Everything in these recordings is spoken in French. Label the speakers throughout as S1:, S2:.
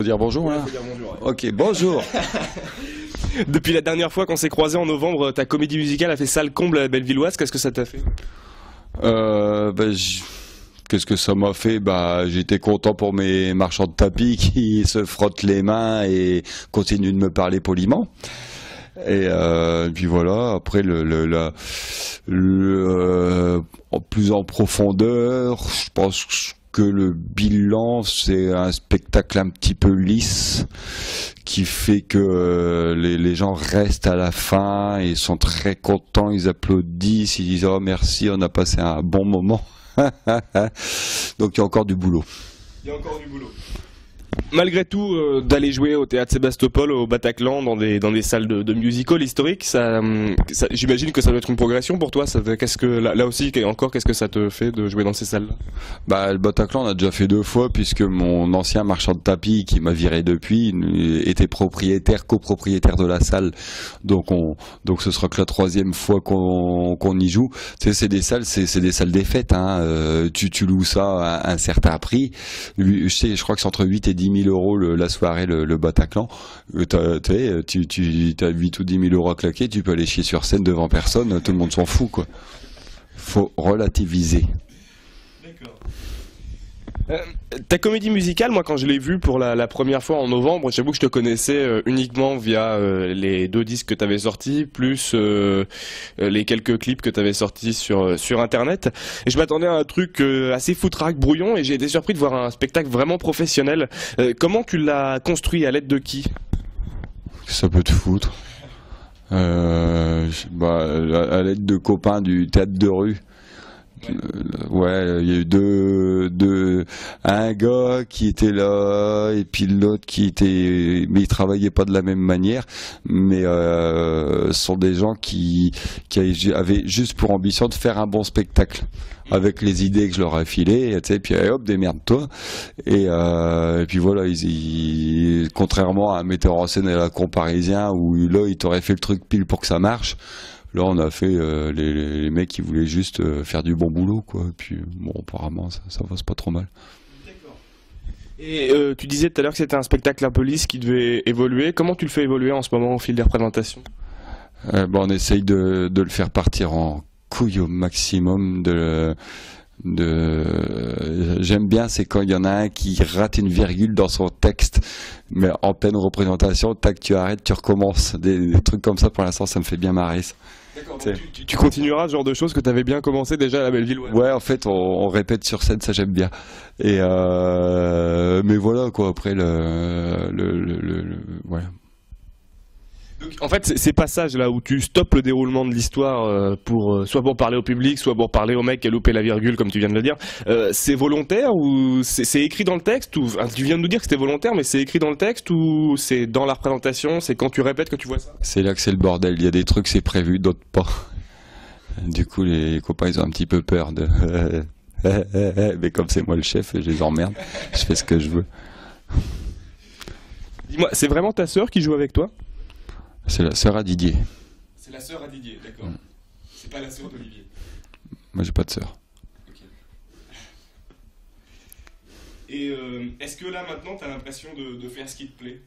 S1: Faut dire bonjour là.
S2: Faut dire bonjour, ouais.
S1: Ok, bonjour.
S2: Depuis la dernière fois qu'on s'est croisés en novembre, ta comédie musicale a fait salle comble à la Bellevilloise. Qu'est-ce que ça t'a fait?
S1: Qu'est-ce que ça m'a fait? J'étais content pour mes marchands de tapis qui se frottent les mains et continuent de me parler poliment. Et puis voilà. Après plus en profondeur, je pense que le bilan, c'est un spectacle un petit peu lisse qui fait que les gens restent à la fin et sont très contents, ils applaudissent, ils disent « Oh merci, on a passé un bon moment ». Donc il y a encore du boulot.
S2: Il y a encore du boulot. Malgré tout, d'aller jouer au théâtre Sébastopol, au Bataclan, dans des salles de musical historiques, j'imagine que ça doit être une progression pour toi. Là aussi, qu'est-ce que ça te fait de jouer dans ces salles-là?
S1: Le Bataclan, on a déjà fait 2 fois, puisque mon ancien marchand de tapis, qui m'a viré depuis, était copropriétaire de la salle. Donc ce sera que la 3e fois qu'on y joue. Tu sais, c'est des salles des fêtes, hein. Tu loues ça à un certain prix. Je crois que c'est entre 8 et 10 000 euros la soirée, le Bataclan. Tu as 8 ou 10 000 euros à claquer, tu peux aller chier sur scène devant personne, tout le monde s'en fout, quoi. Faut relativiser.
S2: D'accord. Ta comédie musicale, moi quand je l'ai vue pour la première fois en novembre, j'avoue que je te connaissais uniquement via les 2 disques que tu avais sortis, plus les quelques clips que tu avais sortis sur internet. Et je m'attendais à un truc assez foutraque, brouillon, et j'ai été surpris de voir un spectacle vraiment professionnel. Comment tu l'as construit, à l'aide de qui?
S1: Ça peut te foutre. À l'aide de copains du théâtre de rue. Ouais, il y a eu un gars qui était là et puis l'autre mais ils travaillaient pas de la même manière, mais ce sont des gens qui avaient juste pour ambition de faire un bon spectacle avec les idées que je leur ai filées, tu sais, puis hop, démerde-toi. Et puis voilà, contrairement à un metteur en scène à la con parisien où là il t'aurait fait le truc pile pour que ça marche. Là, on a fait les mecs qui voulaient juste faire du bon boulot, quoi. Et puis, bon, apparemment, ça va, c'est pas trop mal.
S2: D'accord. Et tu disais tout à l'heure que c'était un spectacle un peu lisse qui devait évoluer. Comment tu le fais évoluer en ce moment au fil des représentations?
S1: On essaye de le faire partir en couille au maximum. J'aime bien, c'est quand il y en a un qui rate une virgule dans son texte, mais en pleine représentation, tac, tu arrêtes, tu recommences. Des trucs comme ça, pour l'instant, ça me fait bien marrer.
S2: D'accord, tu continueras ce genre de choses que tu avais bien commencé déjà à la Bellevilloise.
S1: Ouais, en fait, on répète sur scène, ça j'aime bien. Et mais voilà, quoi, après voilà.
S2: Donc, en fait, ces passages là où tu stoppes le déroulement de l'histoire soit pour parler au public, soit pour parler au mec qui a loupé la virgule, comme tu viens de le dire, c'est volontaire ou c'est écrit dans le texte ou tu viens de nous dire que c'était volontaire, mais c'est écrit dans le texte ou c'est dans la représentation, c'est quand tu répètes que tu vois ça? C'est
S1: là que c'est le bordel. Il y a des trucs c'est prévu, d'autres pas. Du coup, les copains ils ont un petit peu peur de. Mais comme c'est moi le chef, je les emmerde. Je fais ce que je veux.
S2: Dis-moi, c'est vraiment ta sœur qui joue avec toi?
S1: C'est la sœur à Didier.
S2: C'est la sœur à Didier, d'accord. C'est pas la sœur d'Olivier.
S1: Moi, j'ai pas de sœur.
S2: Ok. Et est-ce que là, maintenant, t'as l'impression de faire ce qui te plaît?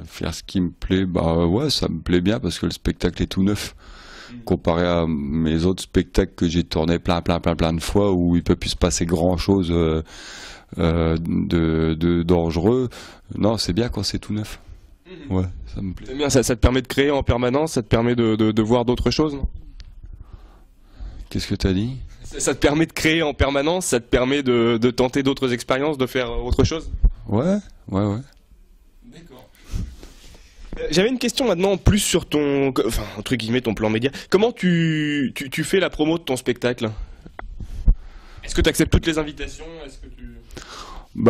S1: Faire ce qui me plaît, ouais, ça me plaît bien parce que le spectacle est tout neuf. Comparé à mes autres spectacles que j'ai tournés plein de fois où il peut plus se passer grand chose de dangereux. Non, c'est bien quand c'est tout neuf. Ouais, ça me plaît.
S2: Bien, ça te permet de créer en permanence, ça te permet de voir d'autres choses, non?
S1: Qu'est-ce que tu as dit?
S2: Ça te permet de créer en permanence, ça te permet de tenter d'autres expériences, de faire autre chose?
S1: Ouais. D'accord.
S2: J'avais une question maintenant plus sur entre guillemets, ton plan média. Comment tu fais la promo de ton spectacle? Est-ce que tu acceptes toutes les invitations?
S1: Il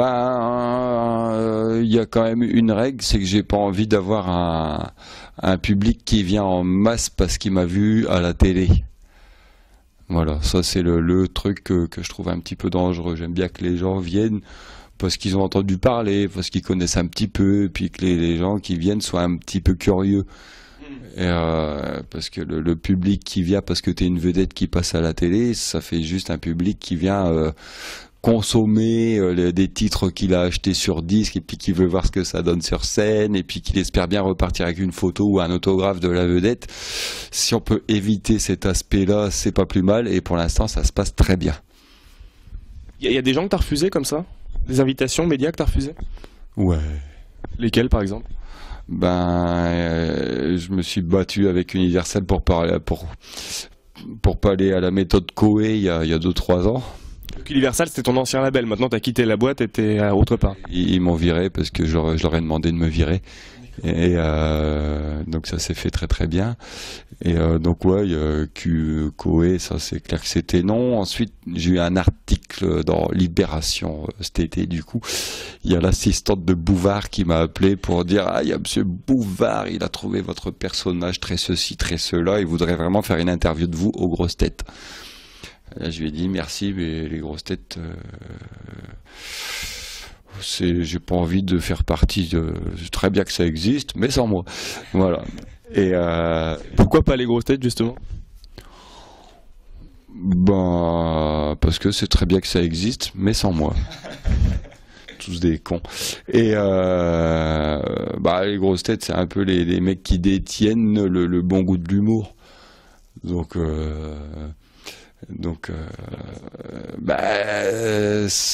S1: y a quand même une règle, c'est que j'ai pas envie d'avoir un public qui vient en masse parce qu'il m'a vu à la télé. Voilà, ça c'est le truc que je trouve un petit peu dangereux. J'aime bien que les gens viennent parce qu'ils ont entendu parler, parce qu'ils connaissent un petit peu, et puis que les gens qui viennent soient un petit peu curieux. Et parce que le public qui vient parce que t'es une vedette qui passe à la télé, ça fait juste un public qui vient consommer des titres qu'il a achetés sur disque et puis qui veut voir ce que ça donne sur scène et puis qu'il espère bien repartir avec une photo ou un autographe de la vedette. Si on peut éviter cet aspect-là, c'est pas plus mal et pour l'instant ça se passe très bien.
S2: Il y a des gens que t'as refusé comme ça? Des invitations médias que t'as refusé?
S1: Ouais.
S2: Lesquels par exemple?
S1: Je me suis battu avec Universal pour pas aller à la méthode Koé il y a 2-3 ans.
S2: Donc Universal c'était ton ancien label, maintenant t'as quitté la boîte et t'es autre part.
S1: Ils m'ont viré parce que je leur ai demandé de me virer. Et donc ça s'est fait très très bien. Et donc ouais, Koé, ça c'est clair que c'était non. Ensuite j'ai eu un article dans Libération cet été, du coup il y a l'assistante de Bouvard qui m'a appelé pour dire il y a monsieur Bouvard, il a trouvé votre personnage très ceci, très cela, il voudrait vraiment faire une interview de vous aux grosses têtes. Là, je lui ai dit merci, mais les grosses têtes, j'ai pas envie de faire partie de. C'est très bien que ça existe, mais sans moi. Voilà. Et
S2: pourquoi pas les grosses têtes justement?
S1: Parce que c'est très bien que ça existe, mais sans moi. Tous des cons. Et les grosses têtes, c'est un peu les mecs qui détiennent le bon goût de l'humour. Donc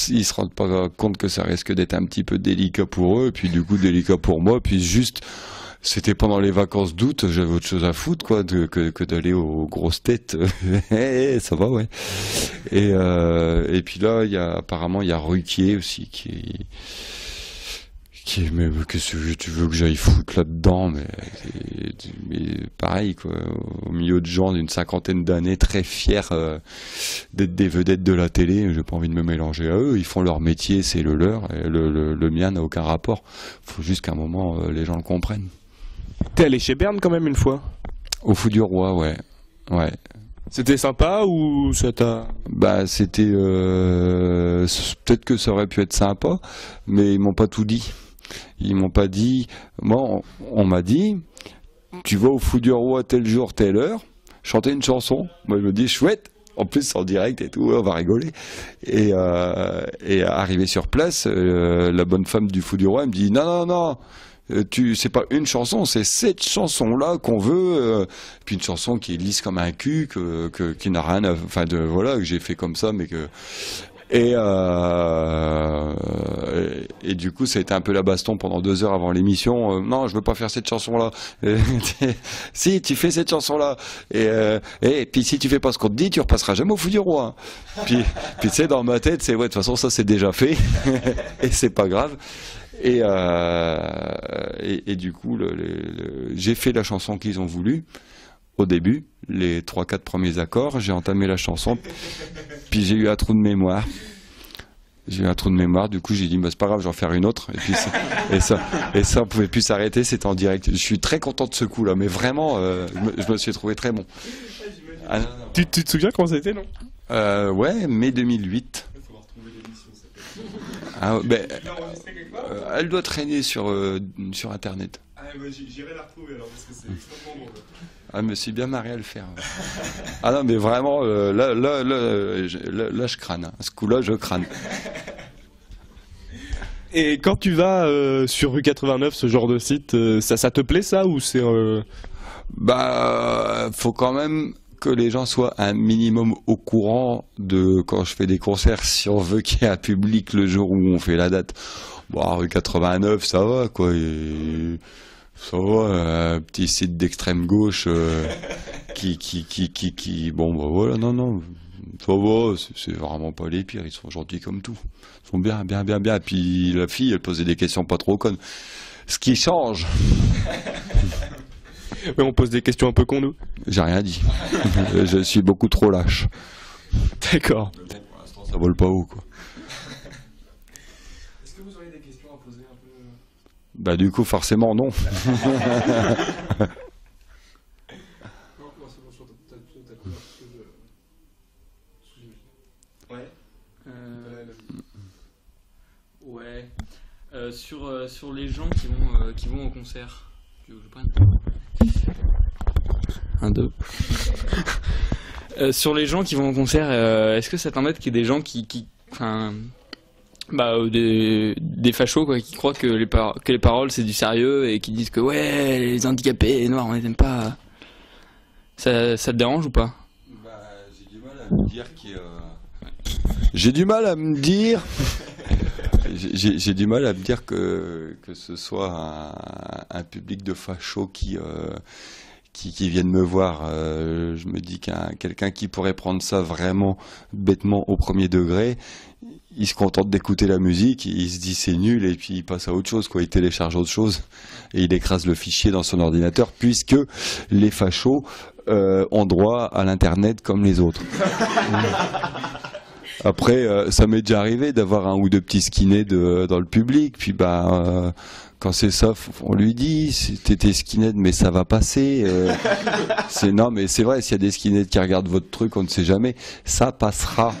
S1: ils se rendent pas compte que ça risque d'être un petit peu délicat pour eux, et puis du coup délicat pour moi, puis juste c'était pendant les vacances d'août, j'avais autre chose à foutre quoi que d'aller aux grosses têtes. Ça va, ouais. Et puis là apparemment il y a Ruquier aussi mais qu'est-ce que tu veux que j'aille foutre là-dedans, mais pareil quoi, au milieu de gens d'une 50aine d'années très fiers d'être des vedettes de la télé, j'ai pas envie de me mélanger à eux, ils font leur métier, c'est le leur, et le mien n'a aucun rapport. Faut juste qu'à un moment les gens le comprennent.
S2: T'es allé chez Berne quand même une fois?
S1: Au Fou du Roi, ouais.
S2: C'était sympa ou ça t'a...
S1: C'était peut-être que ça aurait pu être sympa, mais ils m'ont pas tout dit. Ils m'ont pas dit. Moi, on m'a dit, tu vas au Fou du Roi tel jour, telle heure, chanter une chanson. Moi, je me dis chouette. En plus, c'est en direct et tout, on va rigoler. Et arrivé sur place, la bonne femme du Fou du Roi elle me dit non. C'est pas une chanson, c'est cette chanson-là qu'on veut. Puis une chanson qui est lisse comme un cul, qui n'a rien à... Enfin, que j'ai fait comme ça, mais que... Et du coup, ça a été un peu la baston pendant 2 heures avant l'émission. Non, je veux pas faire cette chanson-là. Si, tu fais cette chanson-là. Et puis si tu fais pas ce qu'on te dit, tu repasseras jamais au Fou du Roi. Puis tu sais, dans ma tête, c'est ouais, de toute façon, ça c'est déjà fait. Et c'est pas grave. Et du coup, j'ai fait la chanson qu'ils ont voulu. Au début, les 3-4 premiers accords, j'ai entamé la chanson, puis j'ai eu un trou de mémoire. Du coup j'ai dit c'est pas grave, j'en faire une autre. Et puis ça on pouvait plus s'arrêter, c'était en direct. Je suis très content de ce coup là, mais vraiment, je me suis trouvé très bon.
S2: Tu te souviens comment ça a été, non?
S1: Ouais, mai 2008. Elle doit traîner sur internet.
S2: J'irai la retrouver alors parce que c'est extrêmement drôle.
S1: Je me suis bien marré à le faire. Non mais vraiment, là je crâne. Ce coup-là, je crâne.
S2: Et quand tu vas sur rue 89, ce genre de site, ça te plaît ça ou c'est...
S1: faut quand même que les gens soient un minimum au courant de quand je fais des concerts, si on veut qu'il y ait un public le jour où on fait la date. Rue 89, ça va quoi. Ça va, un petit site d'extrême gauche voilà, non, ça va, c'est vraiment pas les pires, ils sont gentils comme tout. Ils sont bien. Puis la fille, elle posait des questions pas trop connes. Ce qui change.
S2: Mais on pose des questions un peu cons, nous.
S1: J'ai rien dit. Je suis beaucoup trop lâche.
S2: D'accord.
S1: Pour l'instant, ça vole pas haut, quoi.
S2: Est-ce que vous auriez des questions à poser un peu?
S1: Du coup, forcément, non.
S3: Sur les gens qui vont au concert. Tu veux que je prenne? 1, 2. Sur les gens qui vont au concert, est-ce que ça t'embête qu'il y ait des gens qui enfin, des fachos quoi, qui croient que les paroles c'est du sérieux et qui disent que ouais, les handicapés, les noirs, on les aime pas. Ça te dérange ou pas?
S1: J'ai du mal à me dire j'ai du mal à me dire. J'ai du mal à me dire que ce soit un public de fachos qui viennent me voir. Je me dis quelqu'un qui pourrait prendre ça vraiment bêtement au premier degré, il se contente d'écouter la musique, il se dit c'est nul et puis il passe à autre chose, quoi. Il télécharge autre chose et il écrase le fichier dans son ordinateur, puisque les fachos ont droit à l'internet comme les autres. Après, ça m'est déjà arrivé d'avoir un ou deux petits skinheads dans le public, puis quand c'est ça, on lui dit, t'es skinhead, mais ça va passer. Non, mais c'est vrai, s'il y a des skinheads qui regardent votre truc, on ne sait jamais, ça passera.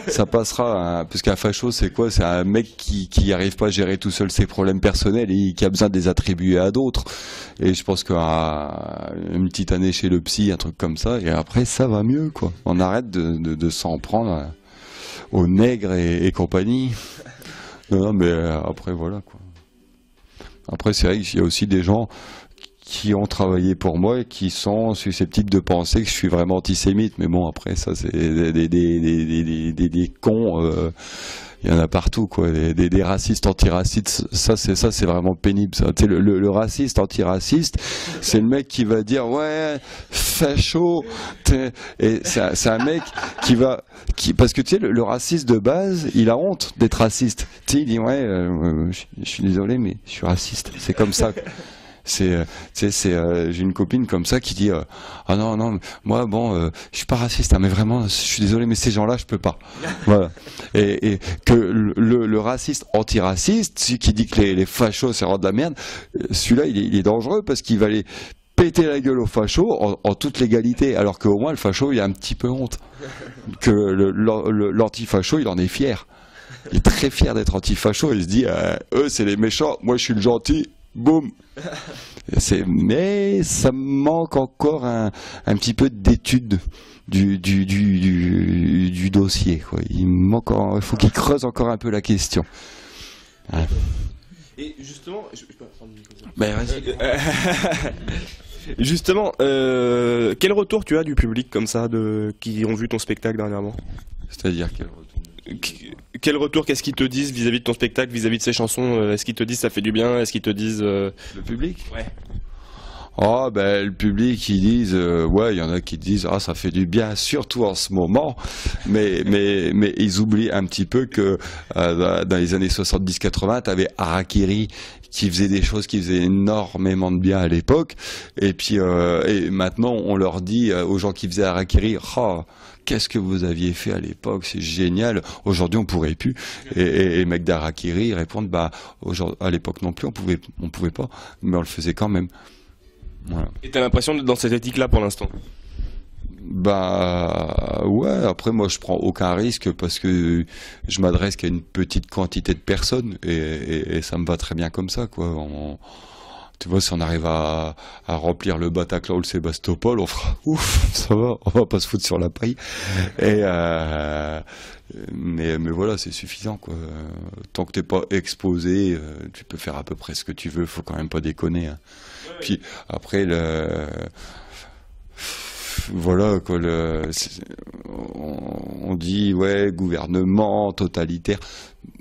S1: Ça passera, hein, parce qu'un facho, c'est quoi? C'est un mec qui n'arrive pas à gérer tout seul ses problèmes personnels et qui a besoin de les attribuer à d'autres. Et je pense qu'une petite année chez le psy, un truc comme ça, et après, ça va mieux, quoi. On arrête de s'en prendre aux nègres et compagnie. Non, mais après, voilà, quoi. Après, c'est vrai qu'il y a aussi des gens qui ont travaillé pour moi et qui sont susceptibles de penser que je suis vraiment antisémite. Mais bon, après, ça, c'est des cons. Il y en a partout, quoi. Des racistes, antiracistes. Ça, c'est vraiment pénible, ça. Tu sais, le raciste, antiraciste, c'est le mec qui va dire, ouais, facho. Et c'est un mec parce que tu sais, le raciste de base, il a honte d'être raciste. Tu sais, il dit, ouais, je suis désolé, mais je suis raciste. C'est comme ça. J'ai une copine comme ça qui dit ah non, moi bon, je suis pas raciste, hein, mais vraiment, je suis désolé, mais ces gens-là, je peux pas. Voilà. Et que le raciste antiraciste, celui qui dit que les fachos c'est vraiment de la merde, celui-là il est dangereux parce qu'il va aller péter la gueule aux fachos en toute légalité, alors qu'au moins le facho il a un petit peu honte, que l'antifacho il en est fier. Il est très fier d'être antifacho, il se dit eux c'est les méchants, moi je suis le gentil. Boum. Mais ça me manque encore un petit peu d'étude du dossier, quoi. Il faut qu'il creuse encore un peu la question. Ouais.
S2: Et justement, je peux prendre le micro.
S1: Ben, vas-y.
S2: Justement, quel retour tu as du public comme ça, qui ont vu ton spectacle dernièrement?
S1: C'est-à-dire quel retour?
S2: Quel retour, qu'est-ce qu'ils te disent vis-à-vis de ton spectacle, vis-à-vis de ces chansons? Est-ce qu'ils te disent ça fait du bien? Est-ce qu'ils te disent...
S1: Le public?
S2: Ouais.
S1: Oh, ben, le public, ils disent, ouais, il y en a qui disent, ah, ça fait du bien, surtout en ce moment, mais ils oublient un petit peu que dans les années 70-80, t'avais Harakiri qui faisait des choses qui faisaient énormément de bien à l'époque, et puis et maintenant on leur dit aux gens qui faisaient Harakiri, oh, qu'est-ce que vous aviez fait à l'époque, c'est génial, aujourd'hui on pourrait plus, et les mecs d'Harakiri répondent, bah à l'époque non plus on pouvait pas, mais on le faisait quand même. Voilà.
S2: Et t'as l'impression d'être dans cette éthique-là pour l'instant?
S1: Bah ouais, après moi je prends aucun risque parce que je m'adresse qu'à une petite quantité de personnes et ça me va très bien comme ça, quoi. Tu vois, si on arrive à remplir le Bataclan ou le Sébastopol, on fera ouf, ça va, on va pas se foutre sur la paille. Et mais voilà, c'est suffisant, quoi. Tant que t'es pas exposé, tu peux faire à peu près ce que tu veux, faut quand même pas déconner, hein. Puis après voilà, quoi, on dit ouais, gouvernement totalitaire,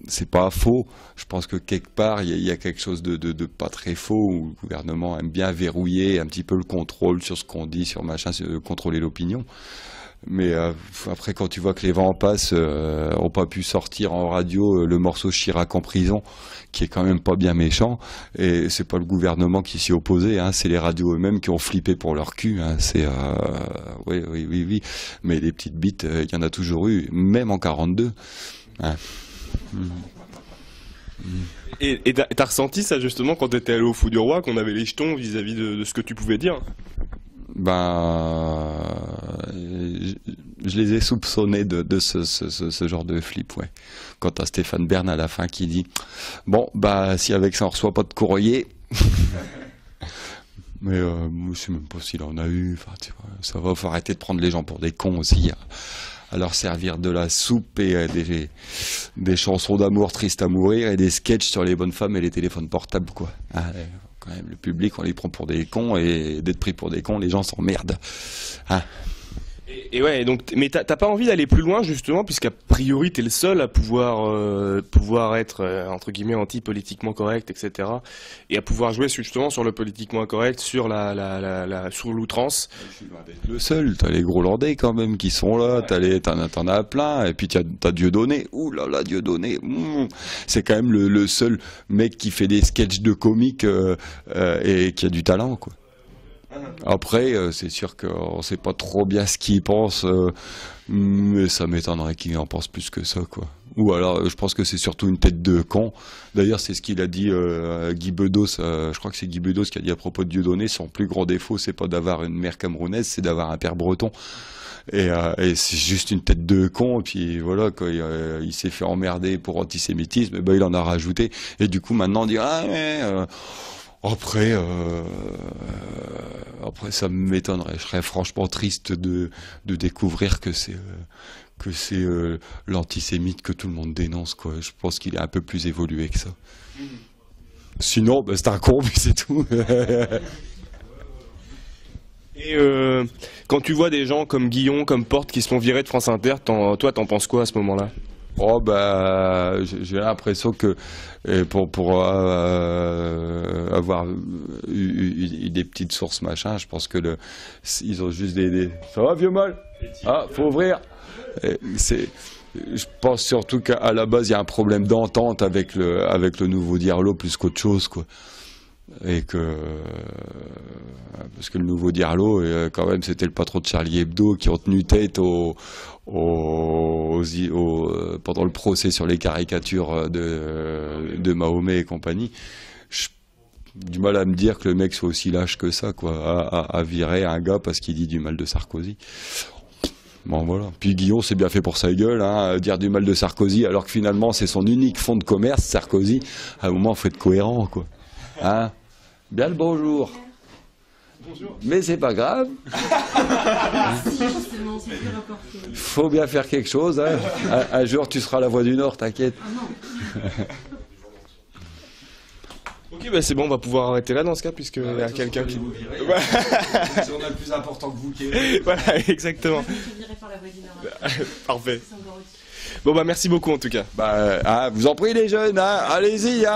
S1: c'est pas faux. Je pense que quelque part il y a quelque chose de pas très faux, où le gouvernement aime bien verrouiller un petit peu le contrôle sur ce qu'on dit, sur machin, contrôler l'opinion. Mais après, quand tu vois que les vents en passent, ont pas pu sortir en radio le morceau Chirac en prison, qui est quand même pas bien méchant, et c'est pas le gouvernement qui s'y opposait, hein, c'est les radios eux-mêmes qui ont flippé pour leur cul, hein, c'est oui, mais des petites bites, il y en a toujours eu, même en 42. Hein.
S2: Et t'as ressenti ça justement quand t'étais allé au Fou du Roi, qu'on avait les jetons vis-à-vis de ce que tu pouvais dire?
S1: Ben, je les ai soupçonnés de ce genre de flip, ouais. Quant à Stéphane Bern à la fin qui dit bon, bah si avec ça on reçoit pas de courrier, mais je sais même pas s'il en a eu. Enfin, tu vois, ça va, faut arrêter de prendre les gens pour des cons aussi. leur servir de la soupe et des chansons d'amour tristes à mourir et des sketchs sur les bonnes femmes et les téléphones portables, quoi. Ah, quand même, le public, on les prend pour des cons, et d'être pris pour des cons, les gens s'emmerdent. Ah.
S2: Et ouais, donc, mais t'as pas envie d'aller plus loin justement, puisqu'a priori t'es le seul à pouvoir être entre guillemets anti-politiquement correct, etc. Et à pouvoir jouer justement sur le politiquement incorrect, sur sur l'outrance.
S1: Je suis loin d'être le seul. T'as les Grolandais quand même qui sont là. T'en as plein. Et puis t'as Dieudonné. Ouh là là, Dieudonné. C'est quand même le seul mec qui fait des sketchs de comiques et qui a du talent, quoi. Après, c'est sûr qu'on sait pas trop bien ce qu'il pense, mais ça m'étonnerait qu'il en pense plus que ça, quoi. Ou alors, je pense que c'est surtout une tête de con. D'ailleurs, c'est ce qu'il a dit Guy Bedos. Je crois que c'est Guy Bedos qui a dit à propos de Dieudonné, son plus grand défaut, c'est pas d'avoir une mère camerounaise, c'est d'avoir un père breton. Et c'est juste une tête de con. Et puis voilà, quoi, il s'est fait emmerder pour antisémitisme. Et ben, il en a rajouté. Et du coup, maintenant, on dit Après, ça m'étonnerait. Je serais franchement triste de découvrir que c'est l'antisémite que tout le monde dénonce, quoi. Je pense qu'il est un peu plus évolué que ça. Sinon, c'est un con, mais c'est tout.
S2: Et quand tu vois des gens comme Guillon, comme Porte qui se font virer de France Inter, toi t'en penses quoi à ce moment-là?
S1: Oh j'ai l'impression que pour avoir eu des petites sources machin, je pense que ils ont juste ça va vieux mal, faut ouvrir. Je pense surtout qu'à la base il y a un problème d'entente avec le nouveau Diarlo plus qu'autre chose, quoi. Et parce que le nouveau Diarlo, quand même, c'était le patron de Charlie Hebdo qui ont tenu tête pendant le procès sur les caricatures de Mahomet et compagnie. J'ai du mal à me dire que le mec soit aussi lâche que ça, quoi, à virer un gars parce qu'il dit du mal de Sarkozy. Bon, voilà. Puis Guillaume s'est bien fait pour sa gueule, dire du mal de Sarkozy, alors que finalement c'est son unique fonds de commerce, Sarkozy. À un moment, il faut être cohérent, quoi. Bien le bonjour. Bonjour. Mais c'est pas grave. Il faut bien faire quelque chose. Un jour, tu seras la voix du Nord, t'inquiète.
S2: Ok, c'est bon, on va pouvoir arrêter là dans ce cas, puisque il y a quelqu'un qui vous
S1: virer. On a le plus important que vous qui
S2: Voilà, exactement. Parfait. Bon, merci beaucoup en tout cas.
S1: Vous en prie les jeunes, allez-y.